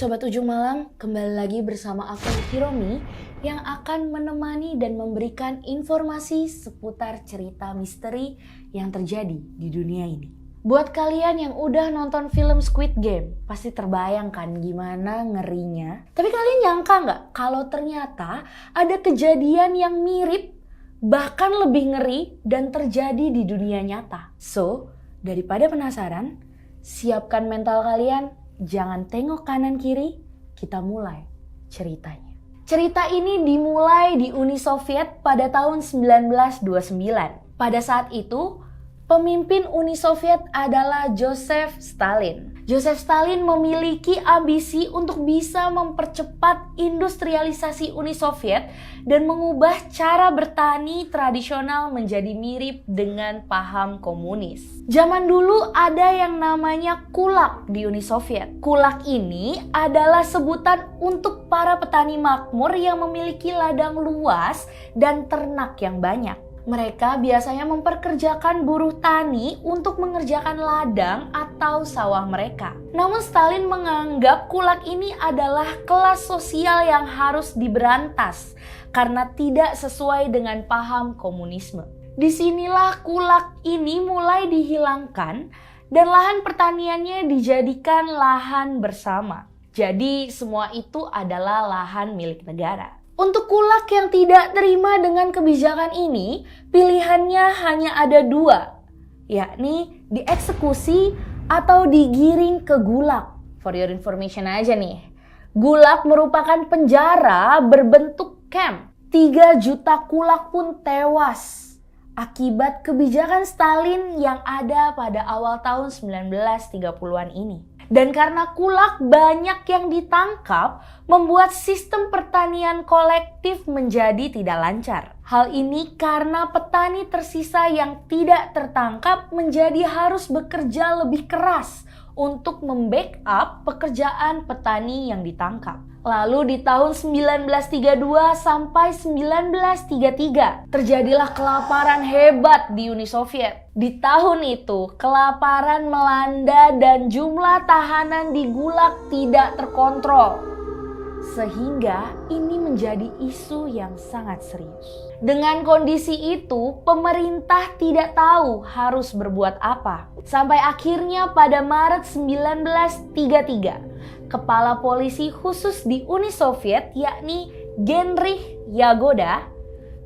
Sobat Ujung Malam, kembali lagi bersama aku Hiromi yang akan menemani dan memberikan informasi seputar cerita misteri yang terjadi di dunia ini. Buat kalian yang udah nonton film Squid Game, pasti terbayangkan gimana ngerinya. Tapi kalian nyangka nggak kalau ternyata ada kejadian yang mirip, bahkan lebih ngeri dan terjadi di dunia nyata? So, daripada penasaran, siapkan mental kalian. Jangan tengok kanan kiri, kita mulai ceritanya. Cerita ini dimulai di Uni Soviet pada tahun 1929. Pada saat itu, pemimpin Uni Soviet adalah Joseph Stalin. Joseph Stalin memiliki ambisi untuk bisa mempercepat industrialisasi Uni Soviet dan mengubah cara bertani tradisional menjadi mirip dengan paham komunis. Zaman dulu ada yang namanya kulak di Uni Soviet. Kulak ini adalah sebutan untuk para petani makmur yang memiliki ladang luas dan ternak yang banyak. Mereka biasanya memperkerjakan buruh tani untuk mengerjakan ladang atau sawah mereka. Namun Stalin menganggap kulak ini adalah kelas sosial yang harus diberantas karena tidak sesuai dengan paham komunisme. Disinilah kulak ini mulai dihilangkan dan lahan pertaniannya dijadikan lahan bersama. Jadi semua itu adalah lahan milik negara. Untuk kulak yang tidak terima dengan kebijakan ini, pilihannya hanya ada dua, yakni dieksekusi atau digiring ke gulag. For your information aja nih, gulag merupakan penjara berbentuk camp. 3 juta kulak pun tewas akibat kebijakan Stalin yang ada pada awal tahun 1930-an ini. Dan karena kulak banyak yang ditangkap, membuat sistem pertanian kolektif menjadi tidak lancar. Hal ini karena petani tersisa yang tidak tertangkap menjadi harus bekerja lebih keras untuk membackup pekerjaan petani yang ditangkap. Lalu di tahun 1932 sampai 1933 terjadilah kelaparan hebat di Uni Soviet. Di tahun itu kelaparan melanda dan jumlah tahanan di gulag tidak terkontrol. Sehingga ini menjadi isu yang sangat serius. Dengan kondisi itu, pemerintah tidak tahu harus berbuat apa. Sampai akhirnya pada Maret 1933, Kepala Polisi Khusus di Uni Soviet yakni Genrikh Yagoda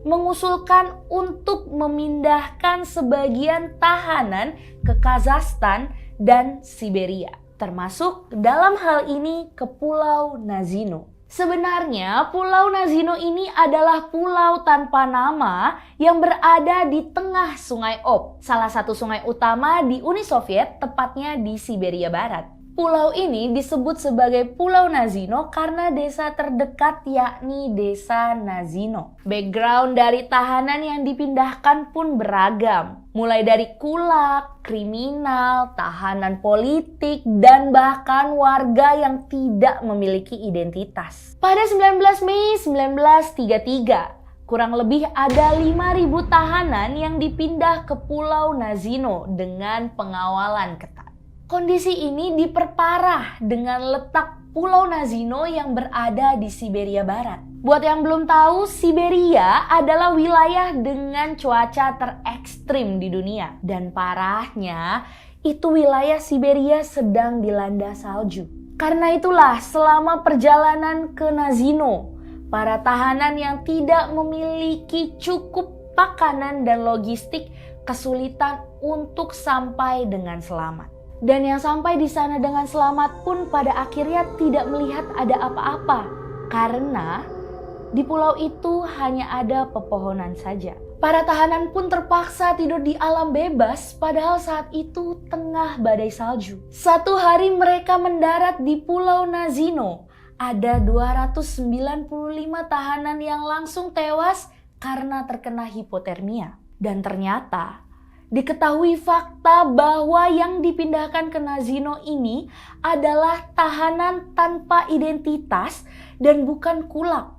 mengusulkan untuk memindahkan sebagian tahanan ke Kazakhstan dan Siberia. Termasuk dalam hal ini ke Pulau Nazino. Sebenarnya Pulau Nazino ini adalah pulau tanpa nama yang berada di tengah Sungai Ob, salah satu sungai utama di Uni Soviet, tepatnya di Siberia Barat. Pulau ini disebut sebagai Pulau Nazino karena desa terdekat yakni Desa Nazino. Background dari tahanan yang dipindahkan pun beragam. Mulai dari kulak, kriminal, tahanan politik, dan bahkan warga yang tidak memiliki identitas. Pada 19 Mei 1933, kurang lebih ada 5.000 tahanan yang dipindah ke Pulau Nazino dengan pengawalan ketat. Kondisi ini diperparah dengan letak Pulau Nazino yang berada di Siberia Barat. Buat yang belum tahu, Siberia adalah wilayah dengan cuaca terekstrim di dunia. Dan parahnya, itu wilayah Siberia sedang dilanda salju. Karena itulah selama perjalanan ke Nazino, para tahanan yang tidak memiliki cukup makanan dan logistik kesulitan untuk sampai dengan selamat. Dan yang sampai di sana dengan selamat pun pada akhirnya tidak melihat ada apa-apa. Karena di pulau itu hanya ada pepohonan saja. Para tahanan pun terpaksa tidur di alam bebas padahal saat itu tengah badai salju. Satu hari mereka mendarat di Pulau Nazino. Ada 295 tahanan yang langsung tewas karena terkena hipotermia. Dan ternyata diketahui fakta bahwa yang dipindahkan ke Nazino ini adalah tahanan tanpa identitas dan bukan kulak.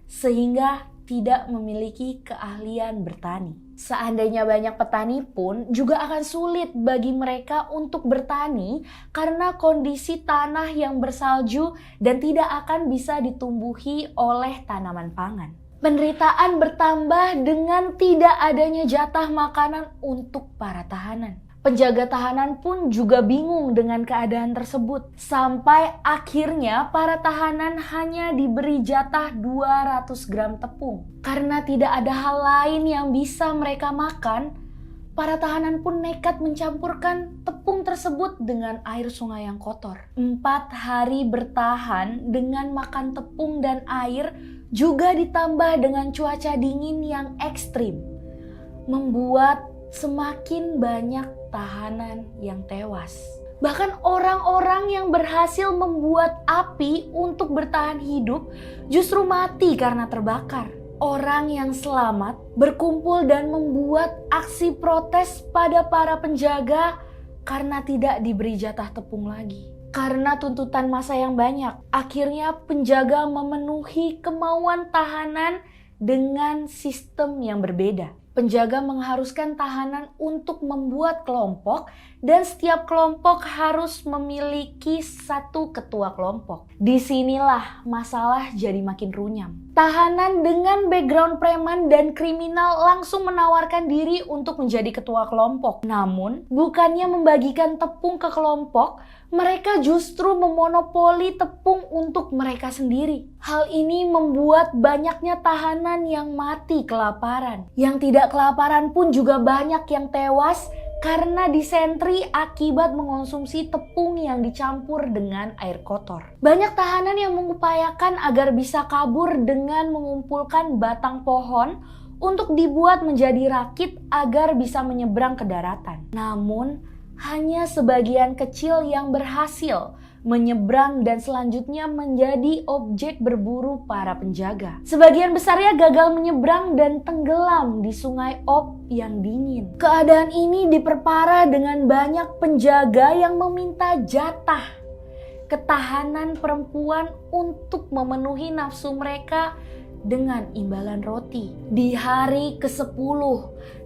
Sehingga tidak memiliki keahlian bertani. Seandainya banyak petani pun juga akan sulit bagi mereka untuk bertani karena kondisi tanah yang bersalju dan tidak akan bisa ditumbuhi oleh tanaman pangan. Penderitaan bertambah dengan tidak adanya jatah makanan untuk para tahanan. Penjaga tahanan pun juga bingung dengan keadaan tersebut. Sampai akhirnya para tahanan hanya diberi jatah 200 gram tepung. Karena tidak ada hal lain yang bisa mereka makan, para tahanan pun nekat mencampurkan tepung tersebut dengan air sungai yang kotor. 4 hari bertahan dengan makan tepung dan air juga ditambah dengan cuaca dingin yang ekstrim, membuat semakin banyak tahanan yang tewas. Bahkan orang-orang yang berhasil membuat api untuk bertahan hidup justru mati karena terbakar. Orang yang selamat berkumpul dan membuat aksi protes pada para penjaga karena tidak diberi jatah tepung lagi. Karena tuntutan massa yang banyak, akhirnya penjaga memenuhi kemauan tahanan dengan sistem yang berbeda. Penjaga mengharuskan tahanan untuk membuat kelompok dan setiap kelompok harus memiliki satu ketua kelompok. Disinilah masalah jadi makin runyam. Tahanan dengan background preman dan kriminal langsung menawarkan diri untuk menjadi ketua kelompok. Namun, bukannya membagikan tepung ke kelompok, mereka justru memonopoli tepung untuk mereka sendiri. Hal ini membuat banyaknya tahanan yang mati kelaparan. Yang tidak kelaparan pun juga banyak yang tewas karena disentri akibat mengonsumsi tepung yang dicampur dengan air kotor. Banyak tahanan yang mengupayakan agar bisa kabur dengan mengumpulkan batang pohon untuk dibuat menjadi rakit agar bisa menyeberang ke daratan. Namun, hanya sebagian kecil yang berhasil menyeberang dan selanjutnya menjadi objek berburu para penjaga. Sebagian besarnya gagal menyeberang dan tenggelam di sungai Ob yang dingin. Keadaan ini diperparah dengan banyak penjaga yang meminta jatah ketahanan perempuan untuk memenuhi nafsu mereka dengan imbalan roti. Di hari ke-10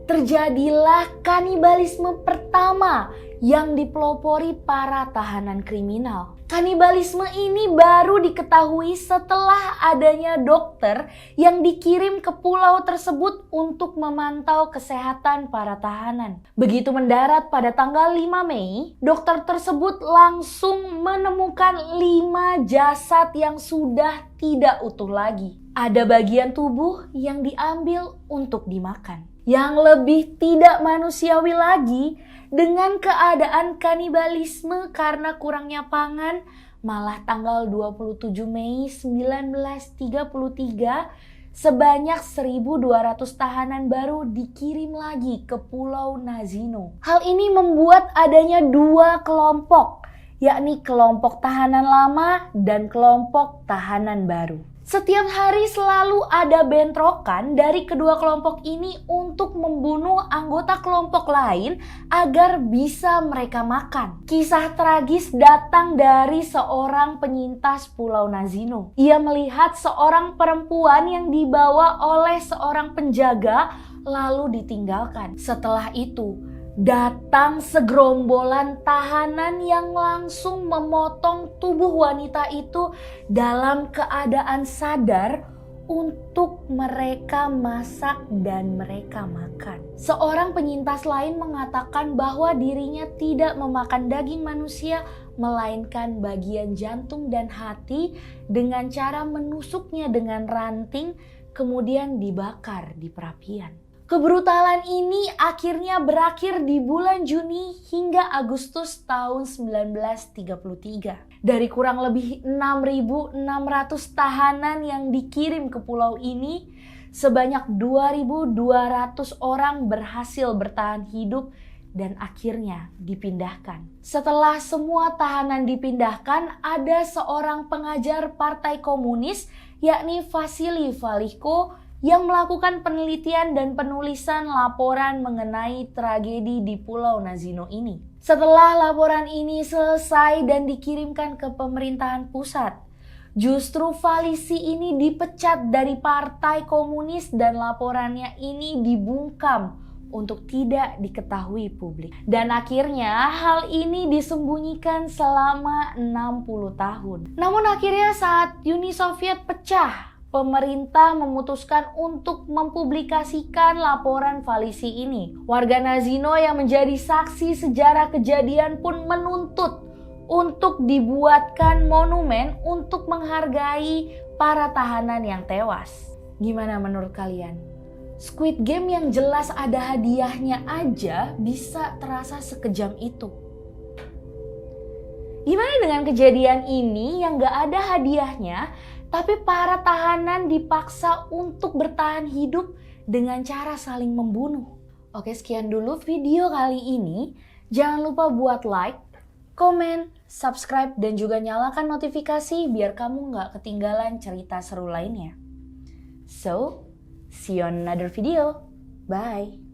terjadilah kanibalisme pertama yang dipelopori para tahanan kriminal. Kanibalisme ini baru diketahui setelah adanya dokter yang dikirim ke pulau tersebut untuk memantau kesehatan para tahanan. Begitu mendarat pada tanggal 5 Mei, dokter tersebut langsung menemukan 5 jasad yang sudah tidak utuh lagi. Ada bagian tubuh yang diambil untuk dimakan. Yang lebih tidak manusiawi lagi, dengan keadaan kanibalisme karena kurangnya pangan, malah tanggal 27 Mei 1933, sebanyak 1.200 tahanan baru dikirim lagi ke Pulau Nazino. Hal ini membuat adanya 2 kelompok, yakni kelompok tahanan lama dan kelompok tahanan baru. Setiap hari selalu ada bentrokan dari kedua kelompok ini untuk membunuh anggota kelompok lain agar bisa mereka makan. Kisah tragis datang dari seorang penyintas Pulau Nazino. Ia melihat seorang perempuan yang dibawa oleh seorang penjaga lalu ditinggalkan. Setelah itu, datang segerombolan tahanan yang langsung memotong tubuh wanita itu dalam keadaan sadar untuk mereka masak dan mereka makan. Seorang penyintas lain mengatakan bahwa dirinya tidak memakan daging manusia, melainkan bagian jantung dan hati dengan cara menusuknya dengan ranting kemudian dibakar di perapian. Kebrutalan ini akhirnya berakhir di bulan Juni hingga Agustus tahun 1933. Dari kurang lebih 6.600 tahanan yang dikirim ke pulau ini, sebanyak 2.200 orang berhasil bertahan hidup dan akhirnya dipindahkan. Setelah semua tahanan dipindahkan, ada seorang pengajar Partai Komunis yakni Vasily Valiko yang melakukan penelitian dan penulisan laporan mengenai tragedi di Pulau Nazino ini. Setelah laporan ini selesai dan dikirimkan ke pemerintahan pusat, Justru Falisi ini dipecat dari Partai Komunis dan laporannya ini dibungkam untuk tidak diketahui publik. Dan akhirnya hal ini disembunyikan selama 60 tahun. Namun akhirnya saat Uni Soviet pecah, pemerintah memutuskan untuk mempublikasikan laporan Falisi ini. Warga Nazino yang menjadi saksi sejarah kejadian pun menuntut untuk dibuatkan monumen untuk menghargai para tahanan yang tewas. Gimana menurut kalian? Squid Game yang jelas ada hadiahnya aja bisa terasa sekejam itu. Gimana dengan kejadian ini yang gak ada hadiahnya, tapi para tahanan dipaksa untuk bertahan hidup dengan cara saling membunuh? Oke, sekian dulu video kali ini. Jangan lupa buat like, komen, subscribe, dan juga nyalakan notifikasi biar kamu gak ketinggalan cerita seru lainnya. So, see you on another video. Bye.